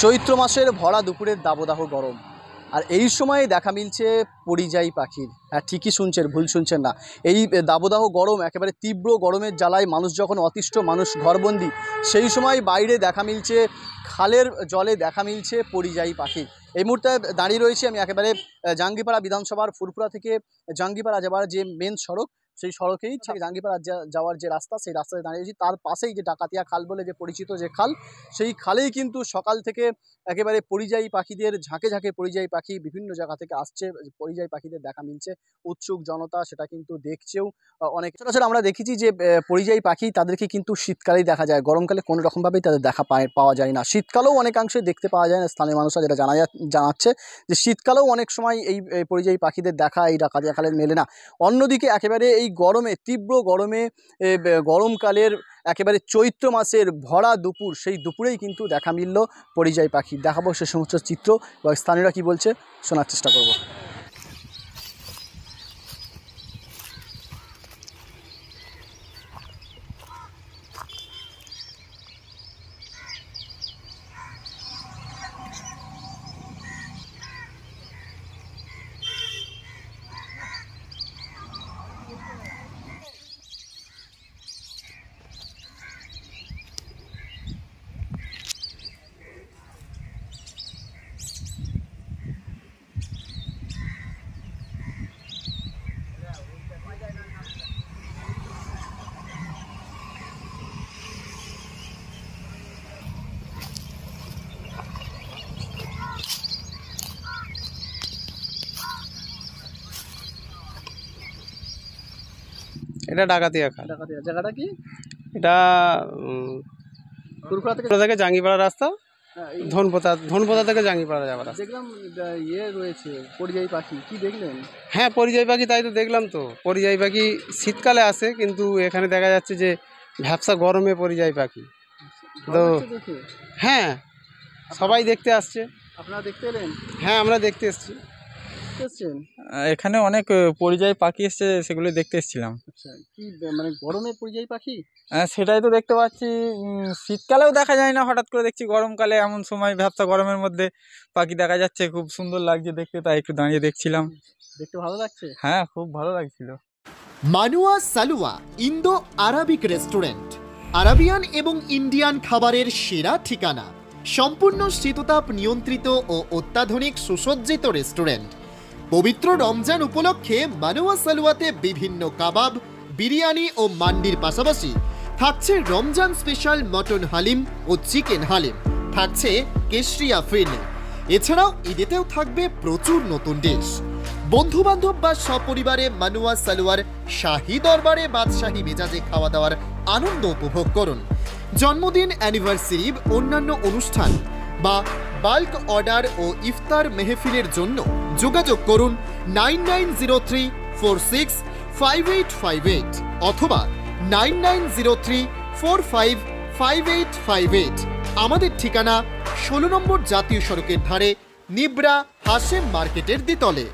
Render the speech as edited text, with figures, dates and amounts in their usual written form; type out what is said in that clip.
চৈত্র মাসের ভরা দুপুরের দাবদাহ গরম, আর এই সময়ে দেখা মিলছে পরিযায়ী পাখির। হ্যাঁ, ঠিকই শুনছেন, ভুল শুনছেন না। এই দাবদাহ গরম, একেবারে তীব্র গরমের জ্বালায় মানুষ যখন অতিষ্ঠ, মানুষ ঘরবন্দি, সেই সময় বাইরে দেখা মিলছে, খালের জলে দেখা মিলছে পরিযায়ী পাখি। এই মুহূর্তে দাঁড়িয়ে রয়েছি আমি একেবারে জাঙ্গিপাড়া বিধানসভার ফুরফুরা থেকে জাঙ্গিপাড়া যাবার যে মেন সড়ক, সেই সড়কেই জাঙ্গিপাড়া যাওয়ার যে রাস্তা, সেই রাস্তায় দাঁড়িয়েছি। তার পাশেই যে ডাকাতিয়া খাল বলে যে পরিচিত যে খাল, সেই খালেই কিন্তু সকাল থেকে একেবারে পরিযায়ী পাখিদের ঝাঁকে ঝাঁকে পরিযায়ী পাখি বিভিন্ন জায়গা থেকে আসছে। পরিযায়ী পাখিদের দেখা মিলছে, উৎসুক জনতা সেটা কিন্তু দেখছেও অনেক। সচরাচর আমরা দেখেছি যে পরিযায়ী পাখি তাদেরকে কিন্তু শীতকালেই দেখা যায়, গরমকালে কোনো রকমভাবেই তাদের দেখা পাওয়া যায় না। শীতকালেও অনেকাংশে দেখতে পাওয়া যায় না, স্থানীয় মানুষরা যেটা জানাচ্ছে যে শীতকালেও অনেক সময় এই পরিযায়ী পাখিদের দেখা এই ডাকাতিয়া খালের মেলে না। অন্যদিকে একেবারে এই গরমে, তীব্র গরমে, গরমকালের একেবারে চৈত্র মাসের ভরা দুপুর, সেই দুপুরেই কিন্তু দেখা মিলল পরিযায়ী পাখি। দেখাবো সে সমস্ত চিত্র বা স্থানীয়রা কী বলছে শোনার চেষ্টা করব। এটা ডাকাতিয়া খাল। ডাকাতিয়া জায়গাটা কি? এটা ফুরফুরা থেকে জাঙ্গিপাড়া রাস্তা, ধনপোতা থেকে জাঙ্গিপাড়া যাওয়ার রাস্তা। দেখলাম ইয়ে রয়েছে পরিযায়ী পাখি, কি দেখলেন? হ্যাঁ, পরিযায়ী পাখি, তাই তো দেখলাম। তো পরিযায়ী পাখি শীতকালে আসে, কিন্তু এখানে দেখা যাচ্ছে যে ভ্যাপসা গরমে পরিযায়ী পাখি। তো হ্যাঁ, সবাই দেখতে আসছে। আপনারা দেখতে এলেন? হ্যাঁ, আমরা দেখতে এসেছি। এখানে অনেক পরিযায়ী পাখি এসছে, সেগুলো দেখতে এসেছিলাম। আচ্ছা, কি মানে গরমে পরিযায়ী পাখি? সেটাই তো দেখতে পাচ্ছি। শীতকালেও দেখা যায় না, হঠাৎ করে দেখছি গরমকালে এমন সময় ভ্যাপসা গরমের মধ্যে পাখি দেখা যাচ্ছে। খুব সুন্দর লাগছে দেখতে, তাই একটু দাঁড়িয়ে দেখছিলাম। দেখতে ভালো লাগছে? হ্যাঁ, খুব ভালো লাগছিল। মানুয়া সালুয়া ইন্দো আরাবিক রেস্টুরেন্ট, আরাবিয়ান এবং ইন্ডিয়ান খাবারের সেরা ঠিকানা। সম্পূর্ণ শীততাপ নিয়ন্ত্রিত ও অত্যাধুনিক সুসজ্জিত রেস্টুরেন্ট। পবিত্র রমজান উপলক্ষে মানুয়া সালুয়াতে বিভিন্ন কাবাব, বিরিয়ানি ও মান্ডির পাশাপাশি থাকছে রমজান স্পেশাল মটন হালিম ও চিকেন হালিম, থাকছে কেশরিয়া ফিরনি। এছাড়াও ঈদেতেও থাকবে প্রচুর নতুন ডিশ। বন্ধু বান্ধব বা সপরিবারে মানুয়া সালুয়ার শাহী দরবারে বাদশাহী মেজাজে খাওয়া দাওয়ার আনন্দ উপভোগ করুন। জন্মদিন, অ্যানিভার্সারি, অন্যান্য অনুষ্ঠান বা বাল্ক অর্ডার ও ইফতার মেহফিলের জন্য যোগাযোগ করুন 9903465858 অথবা 9903455858। আমাদের ঠিকানা 16 নম্বর জাতীয় সড়কের ধারে, নিবরা হাশেম মার্কেটের দ্বিতলে।